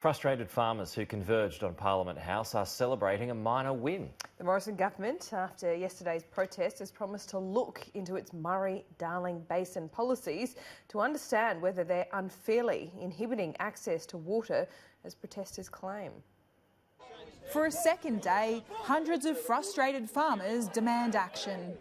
Frustrated farmers who converged on Parliament House are celebrating a minor win. The Morrison government, after yesterday's protest, has promised to look into its Murray-Darling Basin policies to understand whether they're unfairly inhibiting access to water, as protesters claim. For a second day, hundreds of frustrated farmers demand action,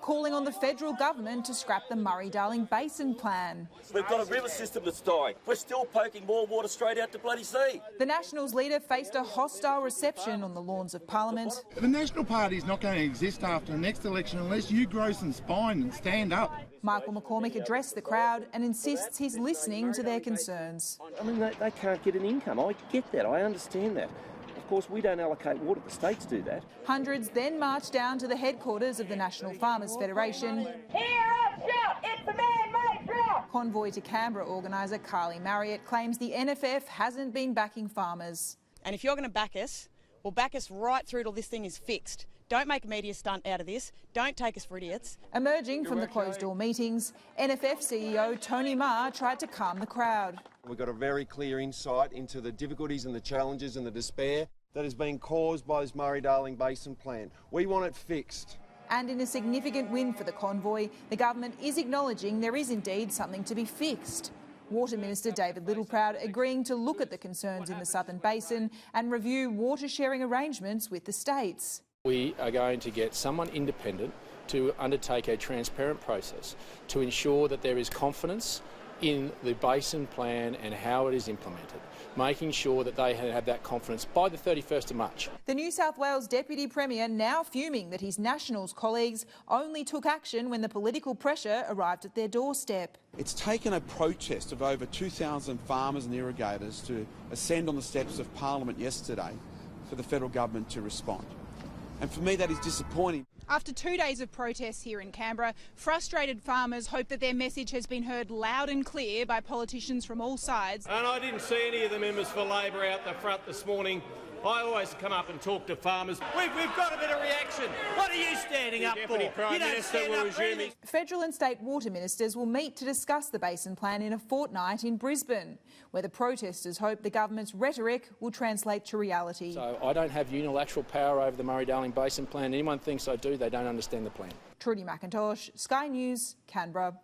calling on the federal government to scrap the Murray-Darling Basin Plan. We've got a river system that's dying. We're still poking more water straight out to bloody sea. The Nationals leader faced a hostile reception on the lawns of Parliament. The National Party is not going to exist after the next election unless you grow some spine and stand up. Michael McCormick addressed the crowd and insists he's listening to their concerns. I mean, they can't get an income. I get that. I understand that. Of course, we don't allocate water. The states do that. Hundreds then marched down to the headquarters of the National Farmers Federation. Hear us shout, it's a man-made drought! Convoy to Canberra organiser Carly Marriott claims the NFF hasn't been backing farmers. And if you're going to back us, well, back us right through till this thing is fixed. Don't make a media stunt out of this. Don't take us for idiots. Emerging from the closed-door meetings, NFF CEO Tony Marr tried to calm the crowd. We've got a very clear insight into the difficulties and the challenges and the despair that has been caused by this Murray-Darling Basin Plan. We want it fixed. And in a significant win for the convoy, the government is acknowledging there is indeed something to be fixed. Water Minister David Littleproud agreeing to look at the concerns in the Southern Basin and review water sharing arrangements with the states. We are going to get someone independent to undertake a transparent process to ensure that there is confidence in the Basin Plan and how it is implemented, making sure that they have that confidence by the 31st of March. The New South Wales Deputy Premier now fuming that his Nationals colleagues only took action when the political pressure arrived at their doorstep. It's taken a protest of over 2,000 farmers and irrigators to ascend on the steps of Parliament yesterday for the federal government to respond. And for me, that is disappointing. After 2 days of protests here in Canberra, frustrated farmers hope that their message has been heard loud and clear by politicians from all sides. And I didn't see any of the members for Labor out the front this morning. I always come up and talk to farmers. We've got a bit of reaction. What are you standing up for? You don't stand up for anything. Federal and state water ministers will meet to discuss the Basin Plan in a fortnight in Brisbane, where the protesters hope the government's rhetoric will translate to reality. So I don't have unilateral power over the Murray-Darling Basin Plan. Anyone thinks I do, they don't understand the plan. Trudy McIntosh, Sky News, Canberra.